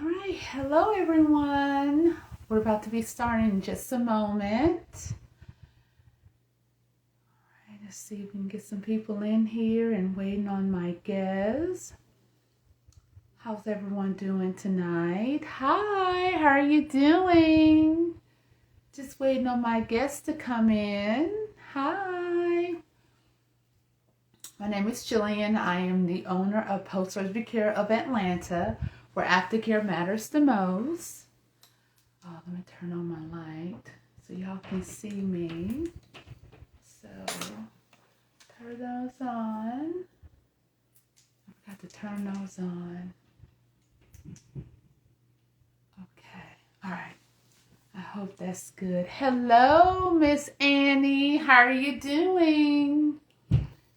All right, hello everyone. We're about to be starting in just a moment. All right, let's see if we can get some people in here and waiting on my guests. How's everyone doing tonight? Hi, how are you doing? Just waiting on my guests to come in. Hi. My name is Jillian. I am the owner of Post-Surgery Care of Atlanta, where aftercare matters the most. Oh, let me turn on my light so y'all can see me. So, turn those on. I forgot to turn those on. Okay, all right. I hope that's good. Hello, Miss Annie. How are you doing?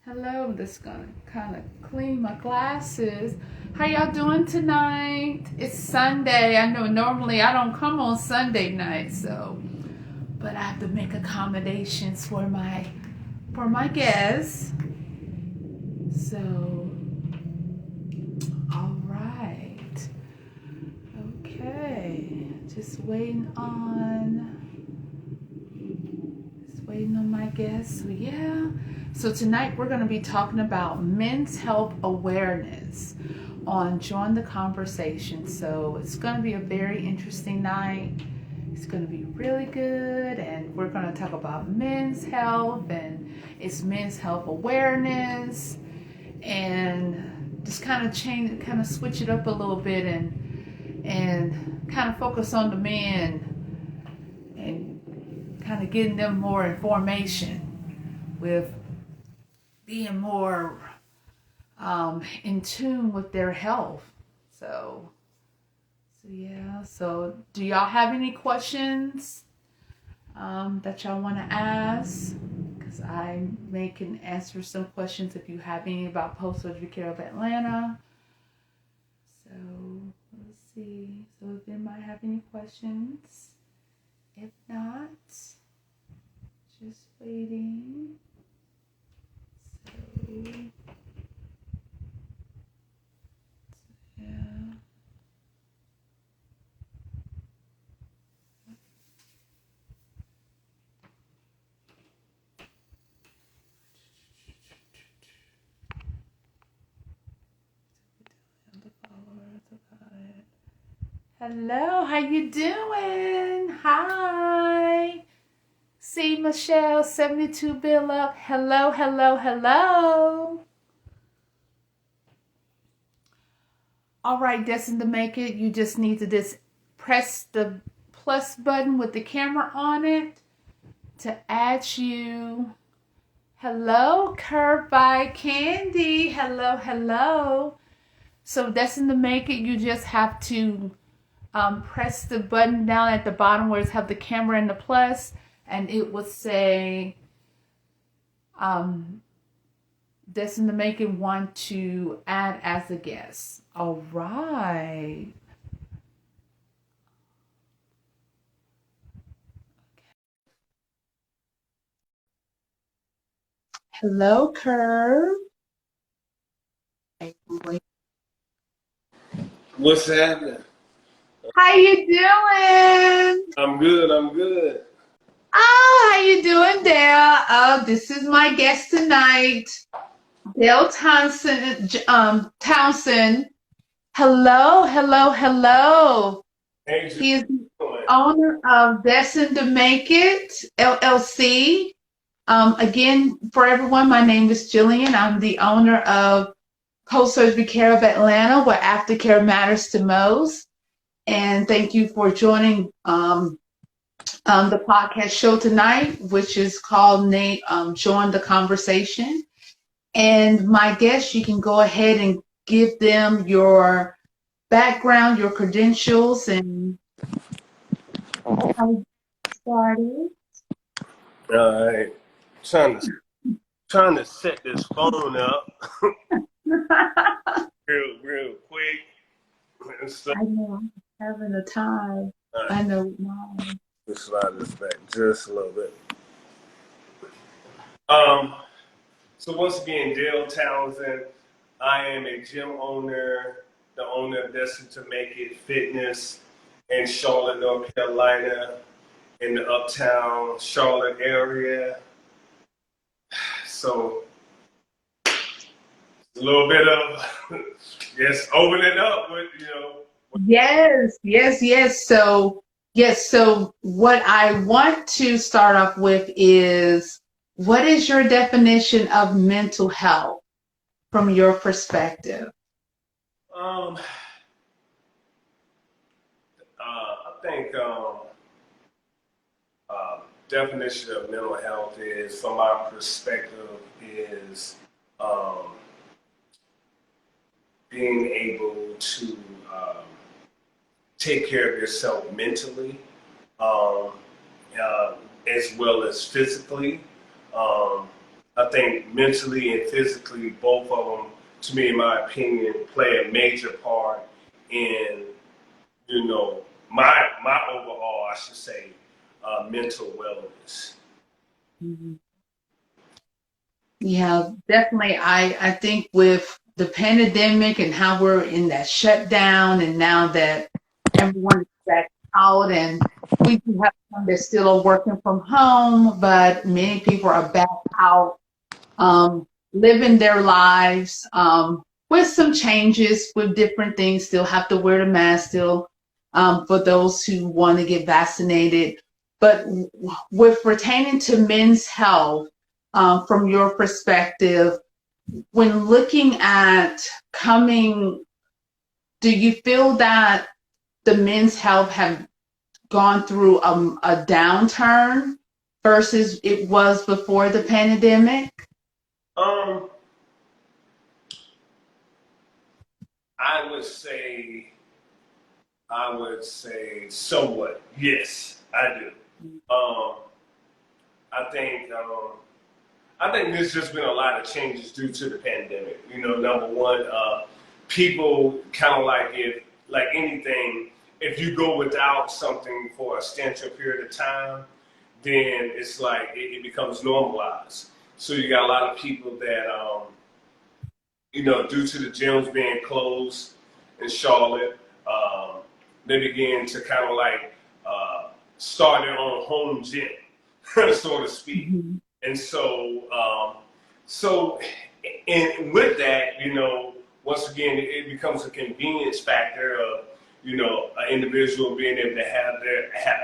Hello, I'm just gonna kind of clean my glasses. How y'all doing tonight? It's Sunday. I know normally I don't come on Sunday night, but I have to make accommodations for my guests. So, all right. Okay. Just waiting on my guests. So, yeah. So tonight we're going to be talking about men's health awareness on Join the Conversation. So it's going to be a very interesting night. It's going to be really good, and we're going to talk about men's health and it's men's health awareness, and just kind of switch it up a little bit and kind of focus on the men and kind of getting them more information with being more in tune with their health. So yeah. So do y'all have any questions that y'all want to ask? Because I can answer some questions if you have any about Post-Surgery Care of Atlanta. So let's see. So if they might have any questions. If not, just waiting. So, yeah. Hello, how you doing? Hi. See Michelle, 72 bill up. Hello, hello, hello. All right, Destined to make it. You just need to just press the plus button with the camera on it to add you. Hello, Curved by Candy. Hello, hello. So Destined to make it. You just have to press the button down at the bottom where it's have the camera and the plus, and it will say Destined to make it want to add as a guest. All right. Hello, Curve. What's happening? How you doing? I'm good. I'm good. Oh, how you doing, Dale? Oh, this is my guest tonight, Dale Townsend. Townsend. Hello, hello, hello. Hey, He is the owner of Destined to Make It LLC. Again, for everyone, my name is Jillian. I'm the owner of Post-Surgery Care of Atlanta, where aftercare matters the most. And thank you for joining the podcast show tonight, which is called Join the Conversation. And my guests, you can go ahead and give them your background, your credentials, and how you started. all right. Trying to set this phone up real quick. So, I know I'm having a time. all right, I know mine. let's slide this back just a little bit. So once again, Dale Townsend. I am a gym owner, the owner of Destined to Make It Fitness in Charlotte, North Carolina, in the uptown Charlotte area. So a little bit of just opening up with, Yes, yes, yes. So what I want to start off with is what is your definition of mental health from your perspective? um, I think definition of mental health is, from my perspective, is um, being able to take care of yourself mentally, um, uh, as well as physically. Um, I think mentally and physically, both of them, to me, in my opinion, play a major part in, my overall, I should say, mental wellness. Mhm. Yeah, definitely. I think with the pandemic and how we're in that shutdown, and now that everyone is back out, and we do have some that still are working from home, but many people are back out, living their lives, with some changes, with different things. Still have to wear the mask, still, for those who want to get vaccinated. But with pertaining to men's health, from your perspective, when looking at coming, do you feel that the men's health have gone through a downturn versus it was before the pandemic? Um, I would say, somewhat. Yes, I do. Um, I think, there's just been a lot of changes due to the pandemic. Number one, people kind of like anything, if you go without something for a substantial period of time, then it's like it becomes normalized. So you got a lot of people that, due to the gyms being closed in Charlotte, they began to kind of like start their own home gym, so to speak. Mhm. And so, and with that, once again, it becomes a convenience factor of, an individual being able to have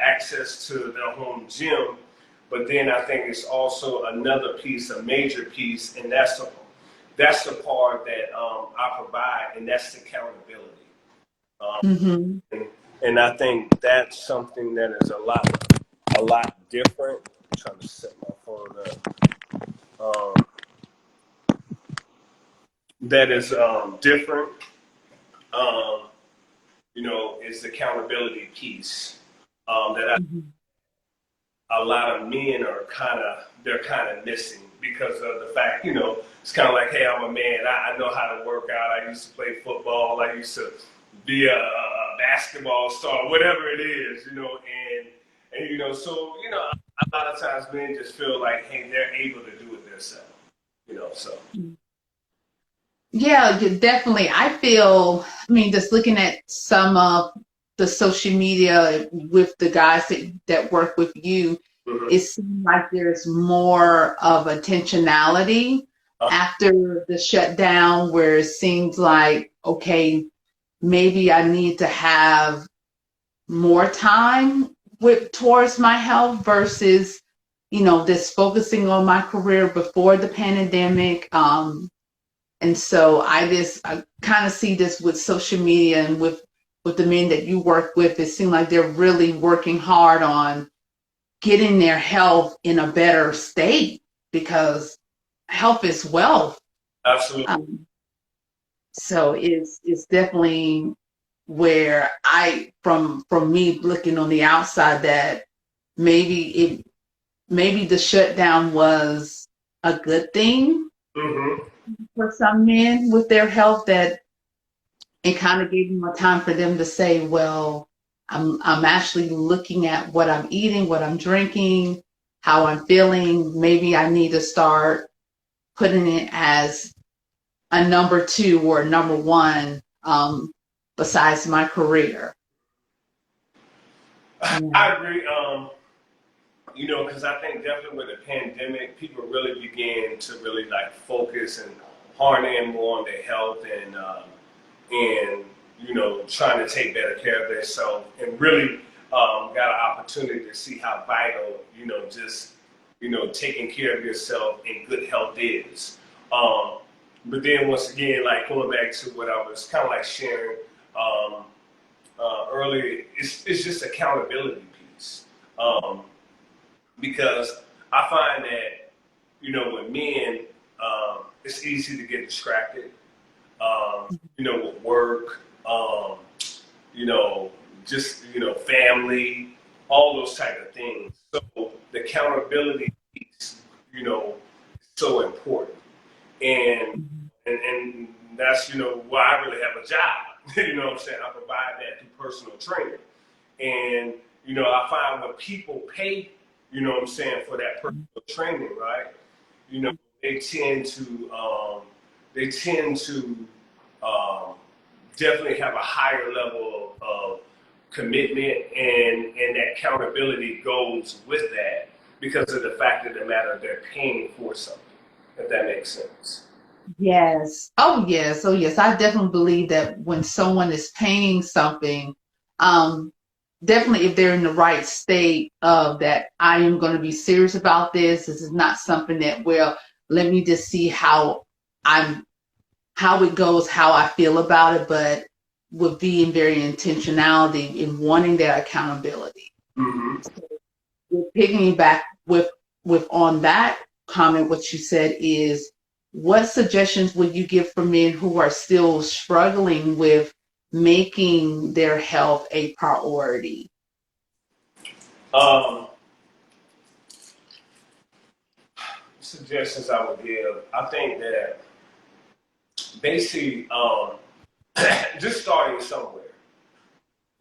access to their home gym. But then I think it's also another piece, a major piece, and that's the part that I provide, and that's the accountability. Mhm. And I think that's something that is a lot different. I'm trying to set my phone up. That is different. Um, is the accountability piece, that Mhm. a lot of men are they're kind of missing, because of the fact, it's kind of like, hey, I'm a man. I know how to work out. I used to play football. I used to be a basketball star, whatever it is, so, a lot of times men just feel like, hey, they're able to do it themselves, so. Yeah, definitely. I mean, just looking at some of the social media with the guys that work with you, Mhm. it seems like there's more of intentionality Uh, after the shutdown, where it seems like, okay, maybe I need to have more time towards my health versus, this focusing on my career before the pandemic. And so I kind of see this with social media and with the men that you work with. It seems like they're really working hard on getting their health in a better state, because health is wealth. Absolutely. Um, so it's definitely where from me looking on the outside, that maybe the shutdown was a good thing Hmm. for some men with their health, that it kind of gave more time for them to say, well, I'm actually looking at what I'm eating, what I'm drinking, how I'm feeling. Maybe I need to start putting it as a number two or a number one. besides my career. I agree. Because I think definitely with the pandemic, people really began to really like focus and hone in more on their health and trying to take better care of themselves and really got an opportunity to see how vital just taking care of yourself in good health is. But then once again, like going back to what I was kind of like sharing um, earlier, it's just accountability piece. Because I find that, with men, it's easy to get distracted, with work, family, all those type of things. So the accountability piece, is so important. And that's, why I really have a job. You know what I'm saying? I provide that through personal training. And, I find when people pay, what I'm saying, for that personal training, right? They tend to um, definitely have a higher level of commitment and that accountability goes with that because of the fact of the matter they're paying for something, if that makes sense. Yes. Oh, yes. Oh, yes. I definitely believe that when someone is paying something, um, definitely if they're in the right state of that, I am going to be serious about this. This is not something that, well, let me just see I'm, how it goes, how I feel about it, but with being very intentionality in wanting that accountability. Mm-hmm. Picking back with on that comment, what you said is, what suggestions would you give for men who are still struggling with making their health a priority? Um, Suggestions I would give, I think that basically just starting somewhere.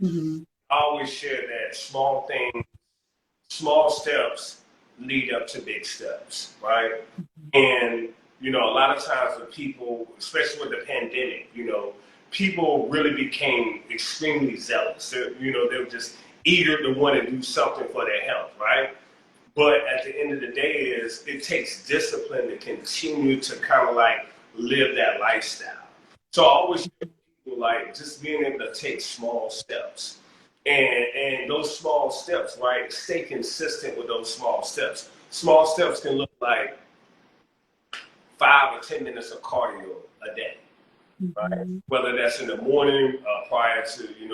Mm-hmm. I always share that small steps lead up to big steps, right? And, a lot of times with people, especially with the pandemic, people really became extremely zealous. They were just eager to want to do something for their health, right? But at the end of the day is it takes discipline to continue to kind of like live that lifestyle. So I always share with people like just being able to take small steps. And those small steps, right? Stay consistent with those small steps. Small steps can look like 5 or 10 minutes of cardio a day, right? Mm-hmm. Whether that's in the morning prior to you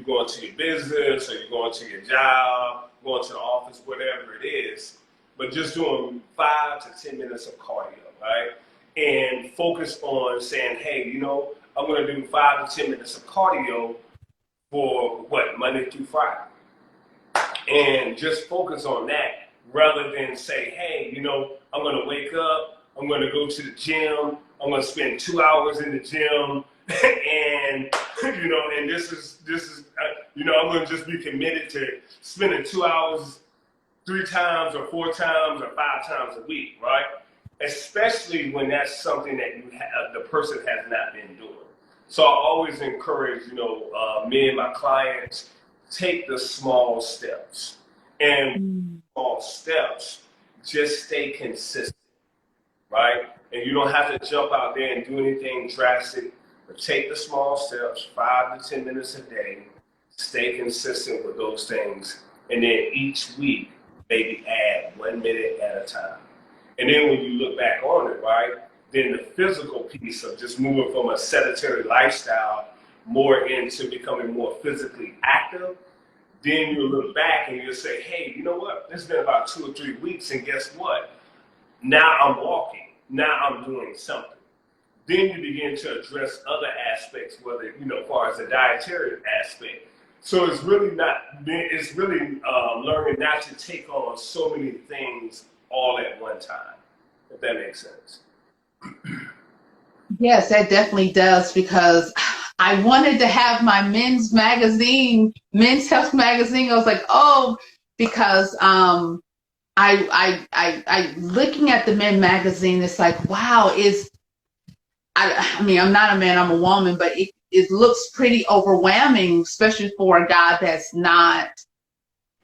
going to your business or you going to your job, going to the office, whatever it is, but just doing 5 to 10 minutes of cardio, right? And focus on saying, hey, I'm going to do 5 to 10 minutes of cardio for what, Monday through Friday, and just focus on that rather than say, hey, I'm going to wake up, I'm going to go to the gym, I'm going to spend 2 hours in the gym, and and this is I'm going to just be committed to spending 2 hours 3 times or 4 times or 5 times a week, right? Especially when that's something that the person has not been doing. So I always encourage, me and my clients, take the small steps. And small steps, just stay consistent, right? And you don't have to jump out there and do anything drastic, but take the small steps, 5 to 10 minutes a day, stay consistent with those things, and then each week, maybe add 1 minute at a time. And then when you look back on it, right, then the physical piece of just moving from a sedentary lifestyle more into becoming more physically active, then you look back and you'll say, hey, you know what? It's been about 2 or 3 weeks, and guess what? Now I'm walking. Now I'm doing something. Then you begin to address other aspects, whether, as far as the dietary aspect. So it's really learning not to take on so many things all at one time, if that makes sense. Yes, that definitely does, because I wanted to have my men's health magazine. I was like, oh, because I looking at the men magazine, it's like, wow, I mean, I'm not a man, I'm a woman, but it looks pretty overwhelming, especially for a guy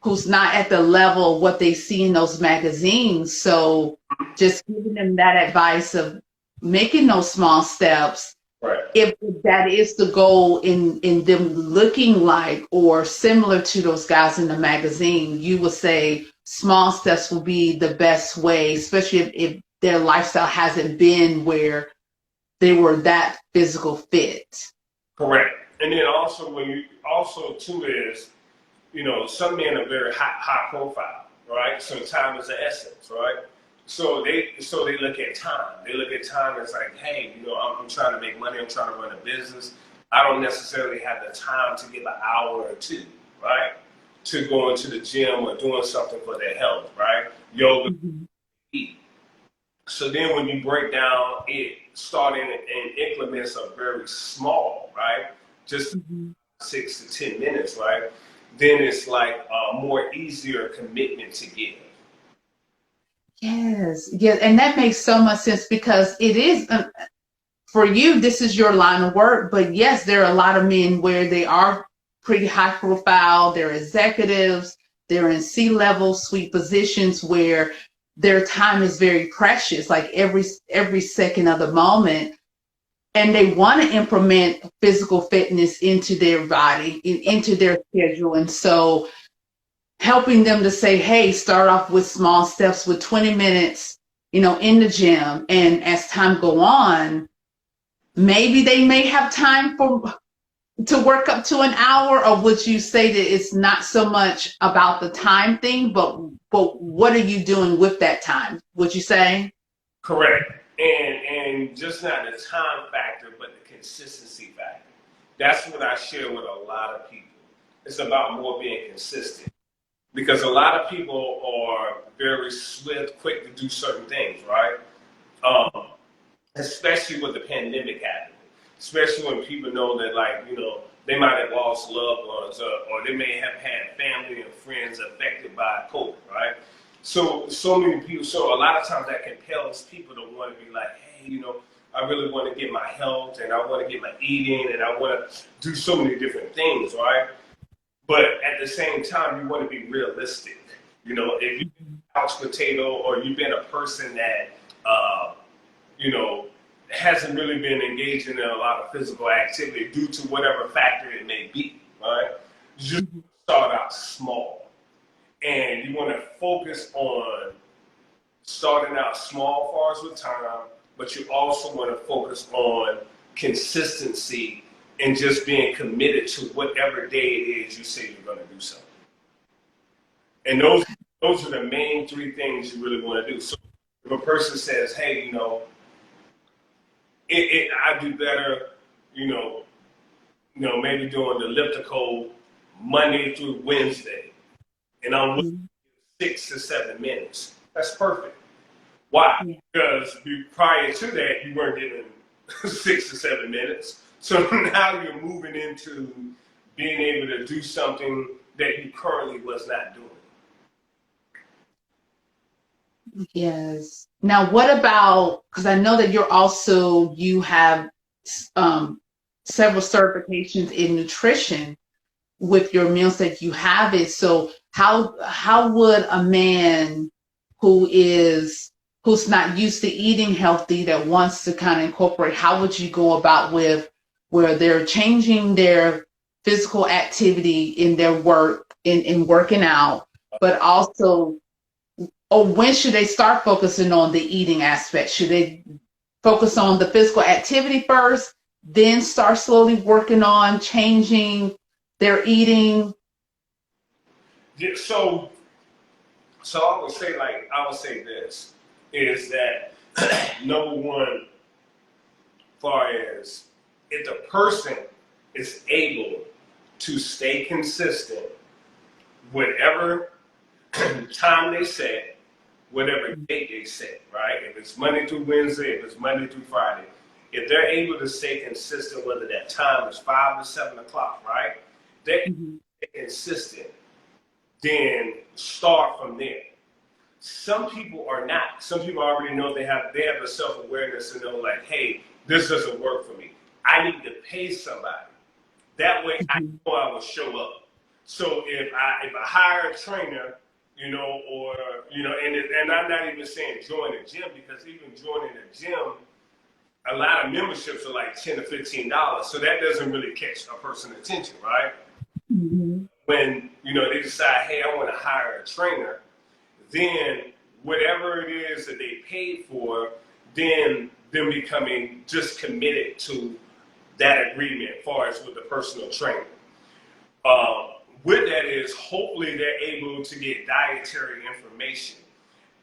who's not at the level of what they see in those magazines. So just giving them that advice of making those small steps, Right. if that is the goal in them looking like or similar to those guys in the magazine, you would say small steps will be the best way, especially if their lifestyle hasn't been where they were that physical fit. Correct. And then also too is, some men are very high profile, right? So time is the essence, right? So they look at time. They look at time as like, hey, I'm trying to make money. I'm trying to run a business. I don't necessarily have the time to give an hour or two, right, to go into the gym or doing something for their health, right? Yoga, eat. So then when you break down it, starting in increments of very small, right, just 6 to 10 minutes, right, then it's like a more easier commitment to give. Yes, yes, and that makes so much sense because it is for you. This is your line of work, but yes, there are a lot of men where they are pretty high profile. They're executives. They're in C-level suite positions where their time is very precious, like every second of the moment, and they want to implement physical fitness into their body, into their schedule, and so helping them to say, hey, start off with small steps with 20 minutes, in the gym. And as time go on, maybe they may have time to work up to an hour. Or would you say that it's not so much about the time thing, but what are you doing with that time? Would you say? Correct. And just not the time factor, but the consistency factor. That's what I share with a lot of people. It's about more being consistent. Because a lot of people are very swift, quick to do certain things, right? Especially with the pandemic happening. Especially when people know that, like, they might have lost loved ones or they may have had family and friends affected by COVID, right? So many people, so a lot of times that compels people to want to be like, hey, I really want to get my health and I want to get my eating and I want to do so many different things, right? But at the same time, you want to be realistic. If you've been a couch potato or you've been a person that, hasn't really been engaging in a lot of physical activity due to whatever factor it may be, right? You just start out small. And you want to focus on starting out small far as with time, but you also want to focus on consistency and just being committed to whatever day it is you say you're going to do something. And those are the main three things you really want to do. So if a person says, hey, I do better, maybe doing the elliptical Monday through Wednesday, and I'm with 6 to 7 minutes. That's perfect. Why? Yeah. Because prior to that, you weren't getting 6 to 7 minutes. So now you're moving into being able to do something that you currently was not doing. Yes. Now, what about, because I know that you have several certifications in nutrition with your meals that you have it. So how would a man who's not used to eating healthy that wants to kind of incorporate, how would you go about with where they're changing their physical activity in their work in working out, but also, or when should they start focusing on the eating aspect? Should they focus on the physical activity first, then start slowly working on changing their eating? Yeah, so I would say this is that number one, far as if the person is able to stay consistent, whatever time they set, whatever date they set, right? If it's Monday through Wednesday, if it's Monday through Friday, if they're able to stay consistent, whether that time is 5 to 7 o'clock, right? They can stay consistent, then start from there. Some people are not. Some people already know they have the self-awareness and know like, hey, this doesn't work for me. I need to pay somebody. That way I Mhm. know I will show up. So if I hire a trainer, or and I'm not even saying join a gym, because even joining a gym, a lot of memberships are like $10 to $15, so that doesn't really catch a person's attention, right? Mhm. When they decide, hey, I want to hire a trainer, then whatever it is that they paid for, then them becoming just committed to that agreement as far as with the personal trainer. With that is hopefully they're able to get dietary information.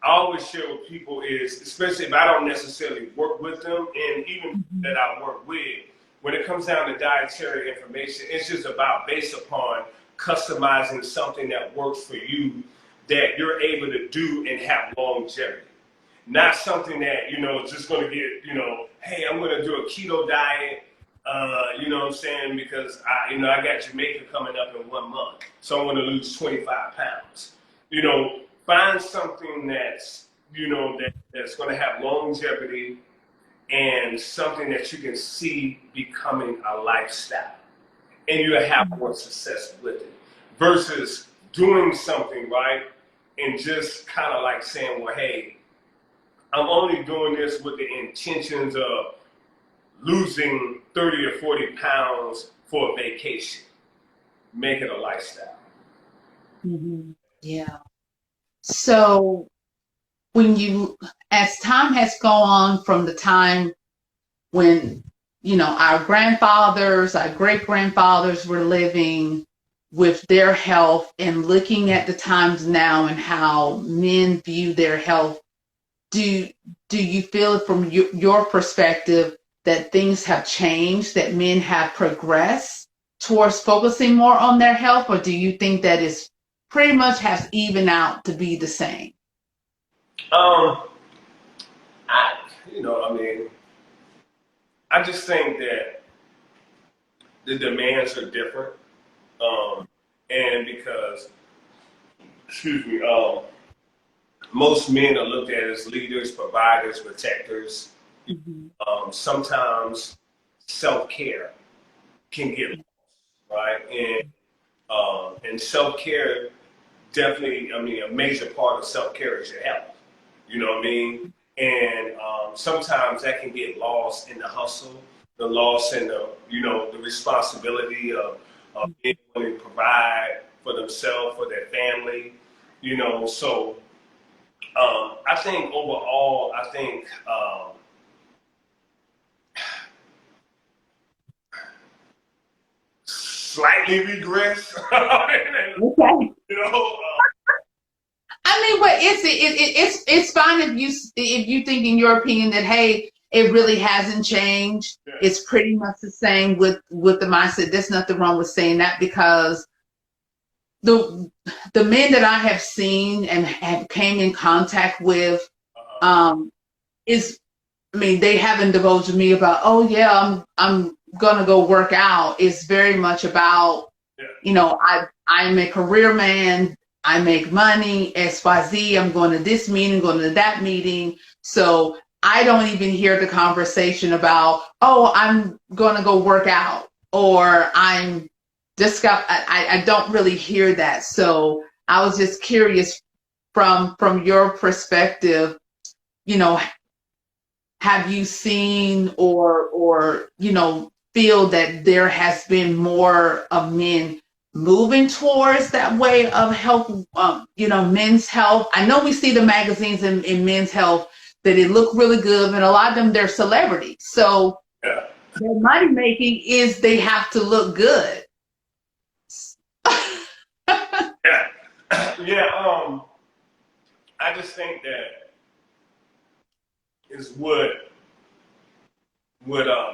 I always share with people is, especially if I don't necessarily work with them, and even that Mhm. I work with, when it comes down to dietary information, it's just about based upon customizing something that works for you, that you're able to do and have longevity. Not something that, is just going to get, hey, I'm going to do a keto diet, you know what I'm saying, because I got Jamaica coming up in 1 month, so I'm going to lose 25 pounds. Find something that's going to have longevity and something that you can see becoming a lifestyle, and you have more success with it, versus doing something right and just kind of like saying, well, hey, I'm only doing this with the intentions of losing 30 or 40 pounds for a vacation. Make it a lifestyle. Mhm. Yeah. So as time has gone on from the time when, our grandfathers, our great grandfathers were living with their health, and looking at the times now and how men view their health, do do you feel from your perspective that things have changed, that men have progressed towards focusing more on their health, or do you think that it's pretty much has evened out to be the same? Um, I, I mean, I just think that the demands are different, and because, excuse me, most men are looked at as leaders, providers, protectors. Mhm. Sometimes self care can get lost, right? And self care definitely, I mean, a major part of self care is your health. You know what I mean? And sometimes that can get lost in the hustle, the loss in the responsibility of being able to provide for themselves, for their family. So I think overall, I think slightly regress. Okay. you know, I mean, but it's fine if you think in your opinion that, hey, it really hasn't changed. yeah. It's pretty much the same with the mindset. There's nothing wrong with saying that, because the the men that I have seen and have came in contact with, Uh, um is, I mean, they haven't divulged to me about, oh yeah, I'm gonna go work out. It's very much about, yeah. I'm a career man. I make money, XYZ. I'm going to this meeting, going to that meeting. So I don't even hear the conversation about, oh, I'm going to go work out, or I'm just got, I don't really hear that. So I was just curious from your perspective, you know, have you seen or feel that there has been more of men moving towards that way of health, men's health? I know we see the magazines in men's health that it look really good, and a lot of them, they're celebrities, so Yeah. their money making is they have to look good. Yeah. Yeah. I just think that is what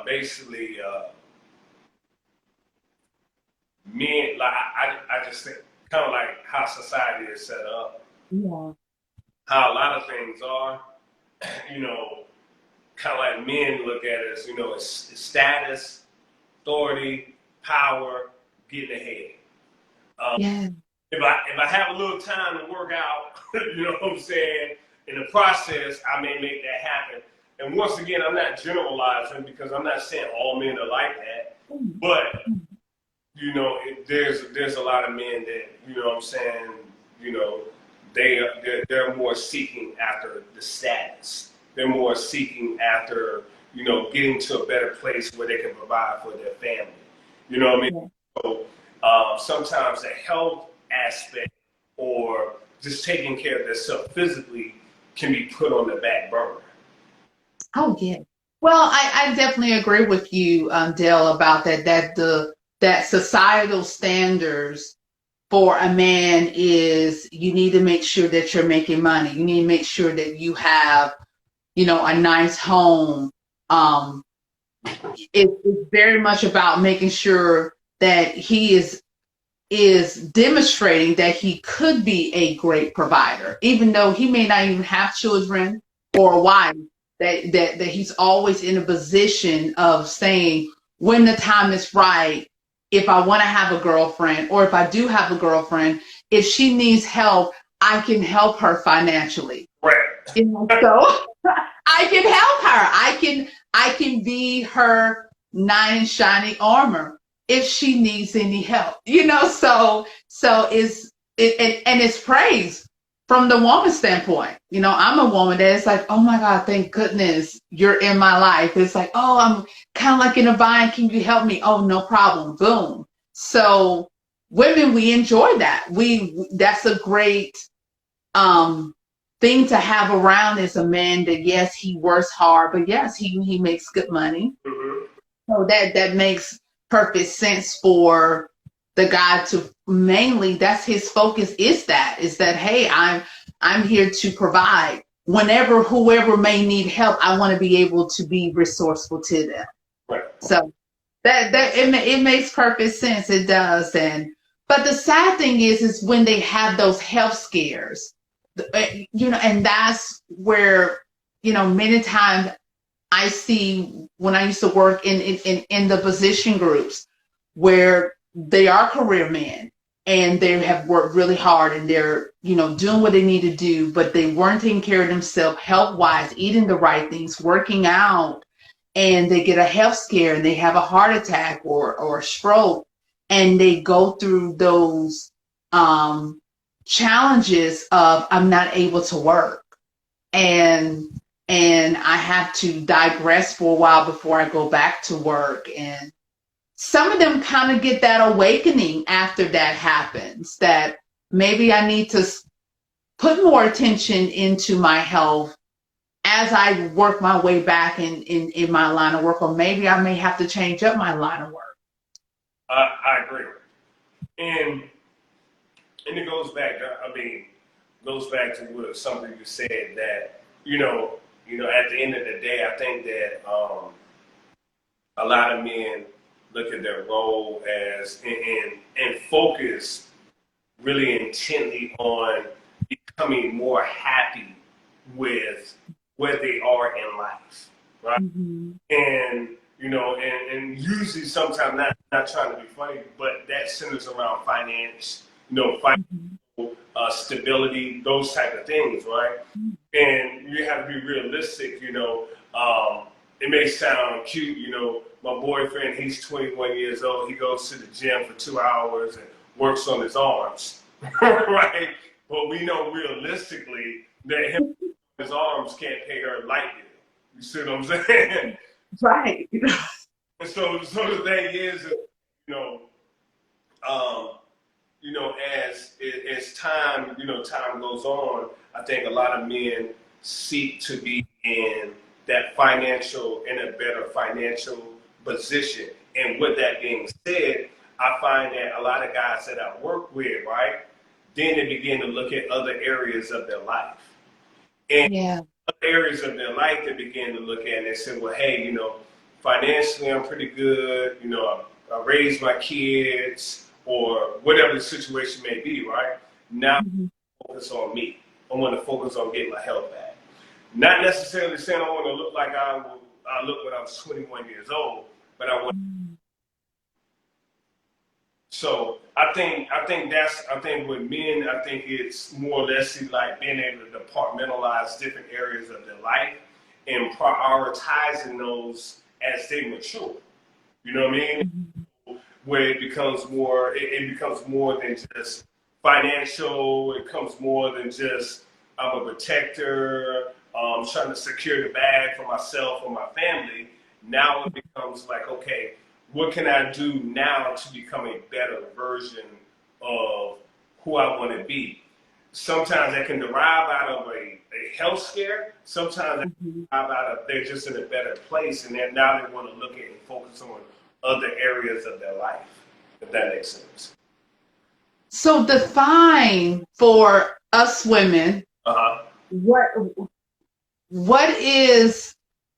basically men like. I just think kind of like how society is set up, Yeah. how a lot of things are. You know, kind of like men look at it as it's status, authority, power, getting ahead. Um, Yeah. if I have a little time to work out, you know what I'm saying, in the process, I may make that happen. and once again, I'm not generalizing because I'm not saying all men are like that, but there's a lot of men that what I'm saying, you know, they're more seeking after the status. They're more seeking after getting to a better place where they can provide for their family. You know what I mean? Yeah. So sometimes the health aspect or just taking care of themselves physically can be put on the back burner. Oh yeah. Well, I definitely agree with you, Dale, about that. That societal standards for a man is you need to make sure that you're making money. You need to make sure that you have, a nice home. Um, it's very much about making sure that he is demonstrating that he could be a great provider, even though he may not even have children or a wife, that he's always in a position of saying, when the time is right, if I want to have a girlfriend, or if I do have a girlfriend, if she needs help, I can help her financially. Right. So I can help her. I can be her knight in shining armor if she needs any help. So and it's praise from the woman's standpoint. I'm a woman that is like, oh my God, thank goodness you're in my life. It's like, oh, I'm kind of like in a bind. Can you help me? Oh, no problem. Boom. So women, we enjoy that. That's a great um thing to have around, is a man that, yes, he works hard, but yes, he makes good money. Mm-hmm. So that makes perfect sense for the guy to, mainly, that's his focus, is that hey, I'm here to provide. Whenever whoever may need help, I want to be able to be resourceful to them. Right. So it makes perfect sense. It does. And but the sad thing is when they have those health scares, and that's where, many times I see, when I used to work in the position groups, where they are career men and they have worked really hard and they're, doing what they need to do, but they weren't taking care of themselves health wise, eating the right things, working out, and they get a health scare and they have a heart attack or a stroke, and they go through those um, challenges of, I'm not able to work, and I have to digress for a while before I go back to work. And some of them kind of get that awakening after that happens, that maybe I need to put more attention into my health as I work my way back in my line of work, or maybe I may have to change up my line of work. I agree, and it goes back. I mean, goes back to what something you said, that at the end of the day, I think that a lot of men look at their role as and focus really intently on becoming more happy with where they are in life, right? Mm-hmm. And and usually, sometimes, not trying to be funny, but that centers around finance, financial stability, those type of things, right? And you have to be realistic. It may sound cute. My boyfriend, he's 21 years old. He goes to the gym for 2 hours and works on his arms, right? But we know realistically that his arms can't pay her light bill. You see what I'm saying? Right. And so the thing is, you know, um, as time goes on, I think a lot of men seek to be in a better financial position. And with that being said, I find that a lot of guys that I work with, right, then they begin to look at other areas of their life. And Yeah. other areas of their life they begin to look at and they say, well, hey, financially I'm pretty good. I raised my kids or whatever the situation may be, right? Now Mm-hmm. focus on me. I want to focus on getting my health back. Not necessarily saying I want to look like I look when I was 21 years old, but I want. So I think with men, I think it's more or less like being able to departmentalize different areas of their life and prioritizing those as they mature. You know what I mean? Where it becomes more than just financial. It becomes more than just I'm a protector, trying to secure the bag for myself or my family. Now it becomes like, okay, what can I do now to become a better version of who I want to be? Sometimes that can derive out of a health scare. Sometimes that can derive out of they're just in a better place, and then now they want to look at and focus on other areas of their life, if that makes sense. So define for us women, Uh-huh. what is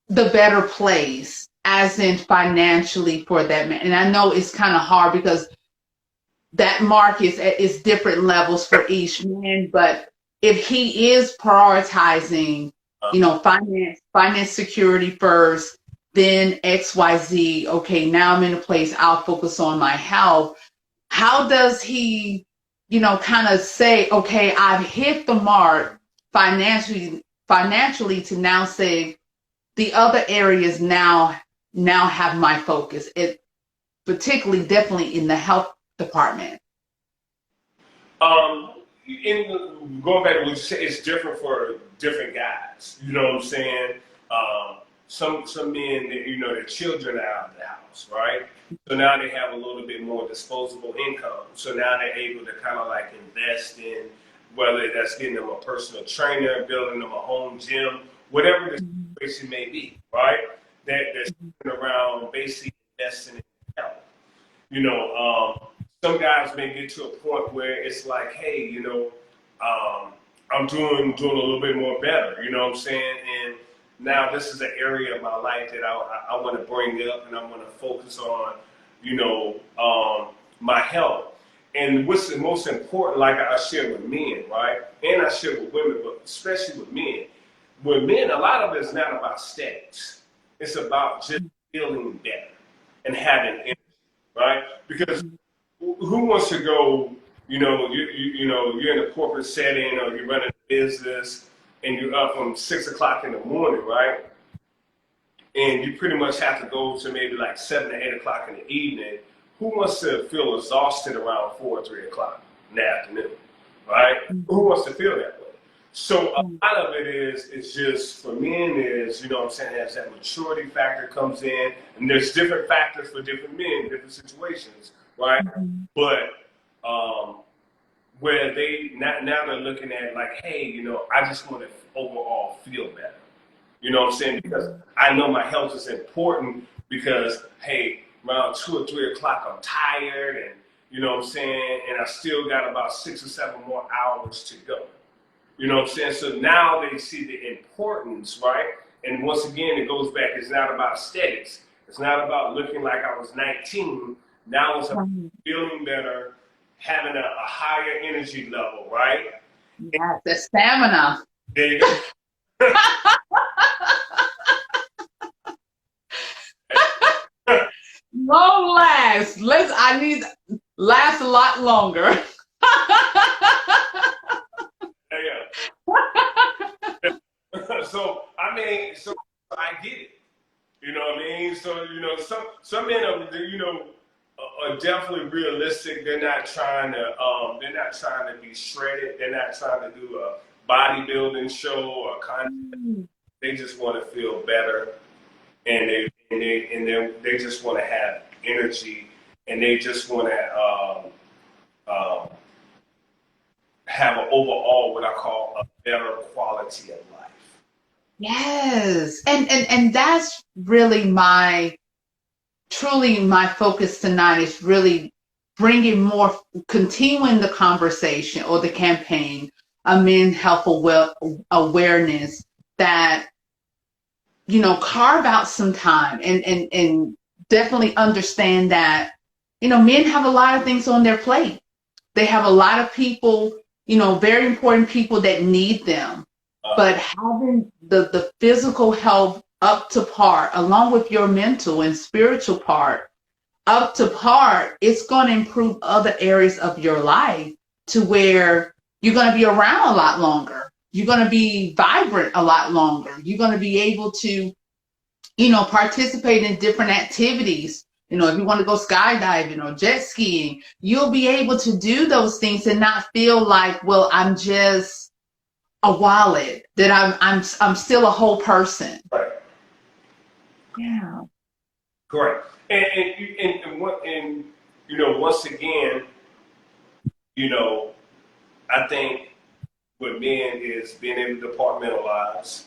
the better place, as in financially, for that man? And I know it's kind of hard because that mark is different levels for each man, but if he is prioritizing, finance security first, then XYZ, okay, now I'm in a place, I'll focus on my health. How does he, kind of say, okay, I've hit the mark financially to now say the other areas now have my focus. It particularly definitely in the health department. Going back to what you said, it's different for different guys. You know what I'm saying? Some men, their children are out of the house, right? So now they have a little bit more disposable income. So now they're able to kind of like invest in whether that's getting them a personal trainer, building them a home gym, whatever the situation may be, right? They're sitting around basically investing in health. Some guys may get to a point where it's like, hey, I'm doing a little bit more better. You know what I'm saying? And now this is an area of my life that I want to bring up, and I want to focus on, my health. And what's the most important, like I share with men, right? And I share with women, but especially with men. With men, a lot of it is not about aesthetics. It's about just feeling better and having energy, right? Because who wants to go, you're in a corporate setting or you're running a business and you're up from 6 o'clock in the morning, right? And you pretty much have to go to maybe like 7 or 8 o'clock in the evening. Who wants to feel exhausted around 4 or 3 o'clock in the afternoon, right? Who wants to feel that way? So a lot of it is just for men is, you know what I'm saying, as that maturity factor comes in, and there's different factors for different men, different situations, right? But where they now they're looking at like, hey, I just want to overall feel better. You know what I'm saying? Because I know my health is important because, hey, around 2 or 3 o'clock, I'm tired and, you know what I'm saying? And I still got about 6 or 7 more hours to go. You know what I'm saying? So now they see the importance, right? And once again, it goes back. It's not about aesthetics. It's not about looking like I was 19. Now it's about feeling better, having a higher energy level, right? Yeah, the stamina. There you go. Long last. I need last a lot longer. Yeah. So I get it. You know what I mean? So some men are definitely realistic. They're not trying to be shredded. They're not trying to do a bodybuilding show or content. They just want to feel better, and they just want to have energy, and they just want to have an overall what I call a better quality of life. Yes, and that's really truly my focus tonight is really continuing the conversation or the campaign of men's health awareness, that carve out some time and definitely understand that men have a lot of things on their plate. They have a lot of people, very important people that need them. But having the physical health up to par, along with your mental and spiritual part up to par, it's going to improve other areas of your life to where you're going to be around a lot longer. You're going to be vibrant a lot longer. You're going to be able to, participate in different activities. If you want to go skydiving or jet skiing, you'll be able to do those things and not feel like, well, I'm just a wallet, that I'm still a whole person. Right. Yeah. Correct. And once again, I think with men is being able to compartmentalize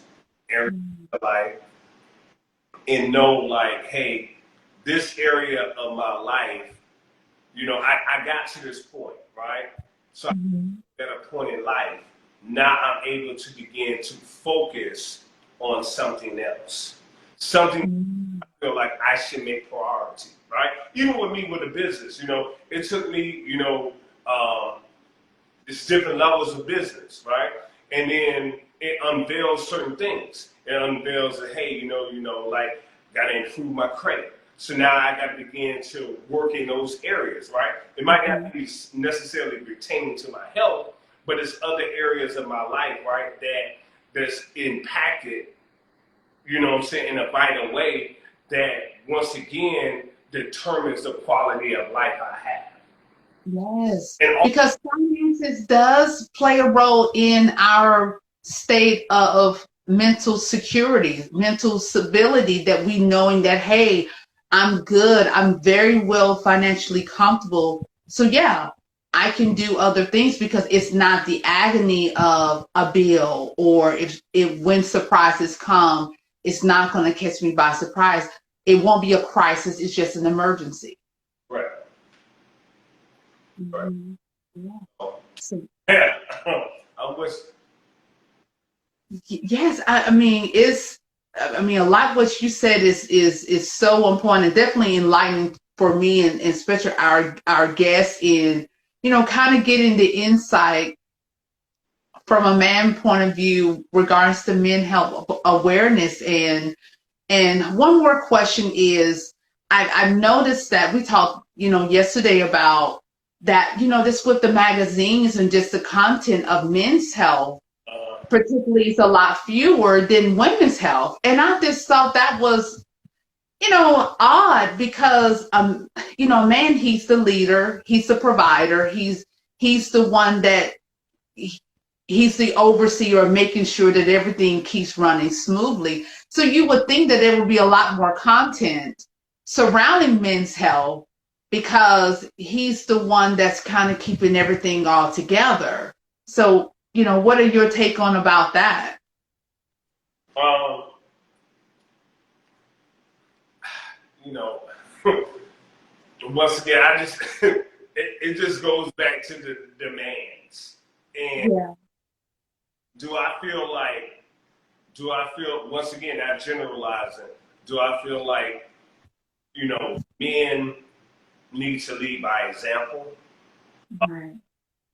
area of life and know, like, hey, this area of my life, I got to this point, right? So I'm at a point in life. Now I'm able to begin to focus on something else. Something I feel like I should make priority, right? Even with me with the business, it took me, it's different levels of business, right? And then it unveils certain things. It unveils that, hey, like, got to improve my credit. So now I got to begin to work in those areas, right? It might not be necessarily pertaining to my health, but it's other areas of my life, right, that's impacted, what I'm saying, in a vital way that, once again, determines the quality of life I have. Yes, because finances does play a role in our state of mental security, mental stability, that we knowing that, hey, I'm good, I'm very well financially comfortable. So yeah, I can do other things because it's not the agony of a bill, or if when surprises come, it's not going to catch me by surprise. It won't be a crisis, it's just an emergency. Right. Right. Yeah. Yeah. I wish. Yes, I mean a lot of what you said is so on point and definitely enlightening for me, and especially our guests, in kind of getting the insight from a man point of view regards to men health awareness. And one more question is, I've noticed that we talked, yesterday about that, this with the magazines and just the content of men's health, particularly, it's a lot fewer than women's health. And I just thought that was, odd, because, man, he's the leader, he's the provider, he's the one that he's the overseer of making sure that everything keeps running smoothly. So you would think that there would be a lot more content surrounding men's health, because he's the one that's kind of keeping everything all together. So, what are your take on about that? Um, you know, once again, I just it just goes back to the demands. And Yeah. do I feel once again, not generalizing, do I feel like, men need to lead by example? Right.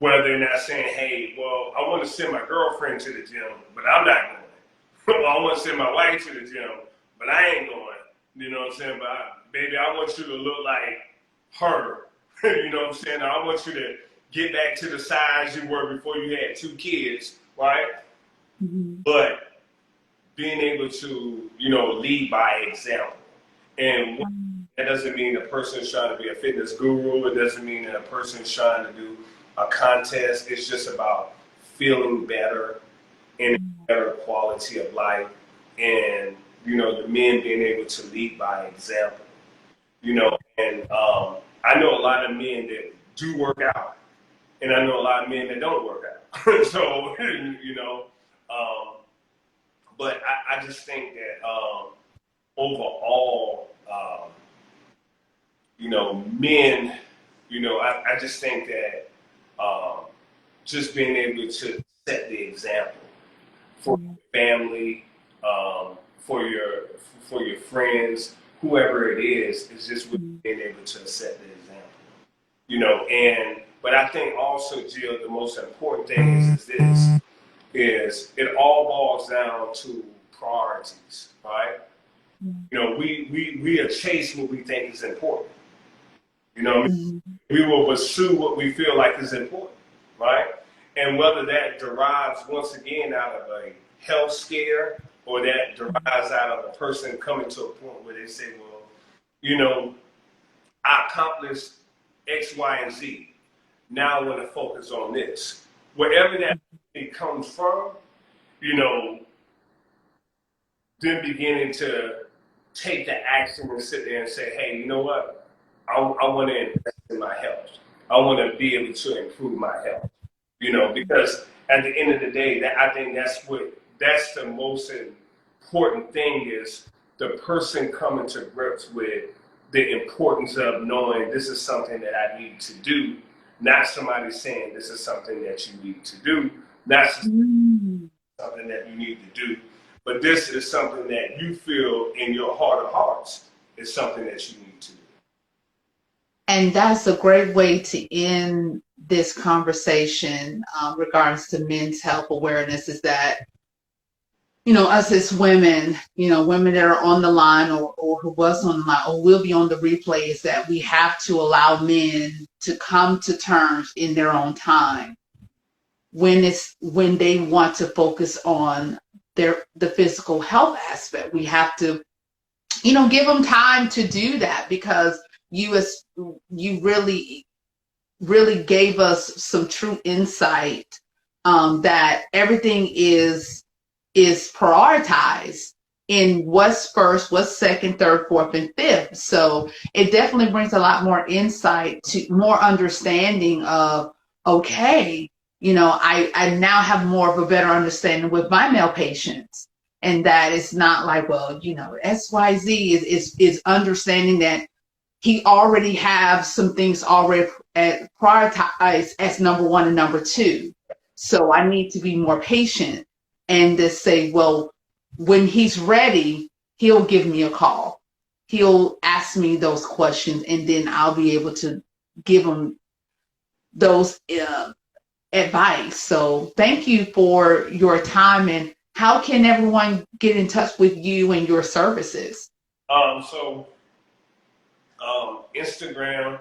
Whether they're not saying, hey, well, I want to send my girlfriend to the gym, but I'm not going. Well, I want to send my wife to the gym, but I ain't going. You know what I'm saying? But baby, I want you to look like her. You know what I'm saying? I want you to get back to the size you were before you had 2 kids, right? Mm-hmm. But being able to, lead by example. And that doesn't mean a person's trying to be a fitness guru. It doesn't mean that a person's trying to do a contest. It's just about feeling better and better quality of life. And, the men being able to lead by example. And I know a lot of men that do work out, and I know a lot of men that don't work out. So, but I just think that overall, men, I just think that just being able to set the example for your family, for your friends, whoever it is just really being able to set the example. But I think also, Jill, the most important thing is it all boils down to priorities, right? We are chasing what we think is important. We will pursue what we feel like is important, right? And whether that derives once again out of a health scare or that derives out of a person coming to a point where they say, well, you know, I accomplished X, Y, and Z. Now I want to focus on this. Wherever that comes from, you know, then beginning to take the action and sit there and say, hey, you know what? I want to invest in my health. I want to be able to improve my health. You know, because at the end of the day, that I think that's the most important thing is the person coming to grips with the importance of knowing this is something that I need to do, not somebody saying this is something that you need to do, not something that you need to do, but this is something that you feel in your heart of hearts is something that you need to do. And that's a great way to end this conversation regards to men's health awareness is that, us as women, women that are on the line or who was on the line or will be on the replay is that we have to allow men to come to terms in their own time when they want to focus on the physical health aspect. We have to, give them time to do that because you really gave us some true insight that everything is prioritized in what's first, what's second, third, fourth, and fifth. So it definitely brings a lot more insight to more understanding of, okay, I now have more of a better understanding with my male patients. And that it's not like, well, XYZ is understanding that he already have some things already prioritized as number one and number two. So I need to be more patient and to say, well, when he's ready, he'll give me a call. He'll ask me those questions, and then I'll be able to give him those advice. So thank you for your time. And how can everyone get in touch with you and your services? Instagram,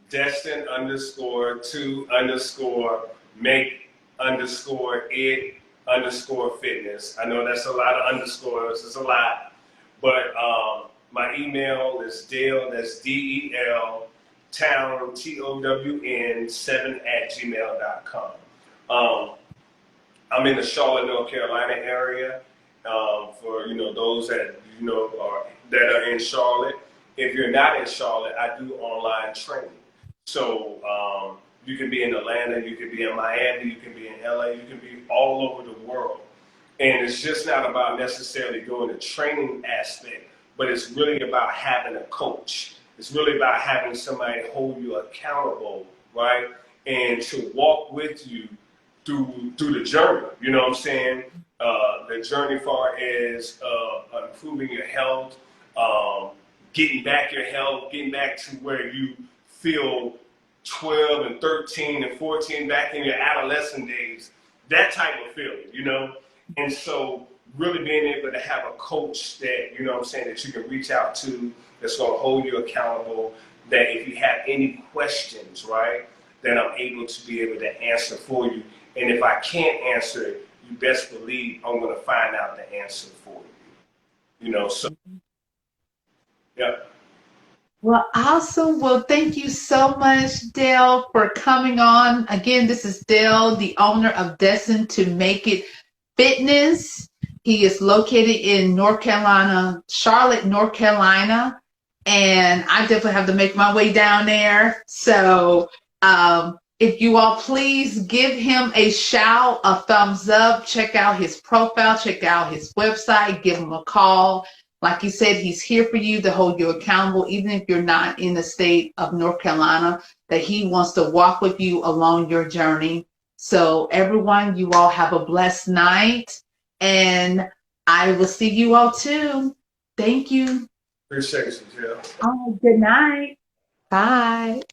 Destined _2_make_it_fitness. I know that's a lot of underscores. It's a lot. But my email is Dale, that's DEL, Town, TOWN 7@gmail.com. I'm in the Charlotte, North Carolina area. For those that that are in Charlotte. If you're not in Charlotte, I do online training. So you can be in Atlanta, you can be in Miami, you can be in LA, you can be all over the world. And it's just not about necessarily doing the training aspect, but it's really about having a coach. It's really about having somebody hold you accountable, right? And to walk with you through the journey. You know what I'm saying? The journey far as improving your health, getting back your health, getting back to where you feel 12 and 13 and 14 back in your adolescent days, that type of feeling, And so really being able to have a coach that, that you can reach out to, that's going to hold you accountable, that if you have any questions, right, that I'm able to be able to answer for you. And if I can't answer it, you best believe I'm going to find out the answer for you. So, yeah. Well, awesome. Well, thank you so much, Dale, for coming on. Again, this is Dale, the owner of Destined to Make It Fitness. He is located in North Carolina, Charlotte, North Carolina. And I definitely have to make my way down there. So if you all please give him a shout, a thumbs up, check out his profile, check out his website, give him a call. Like you said, he's here for you to hold you accountable, even if you're not in the state of North Carolina, that he wants to walk with you along your journey. So everyone, you all have a blessed night, and I will see you all too. Thank you. Appreciate you, Jill. Oh, good night. Bye.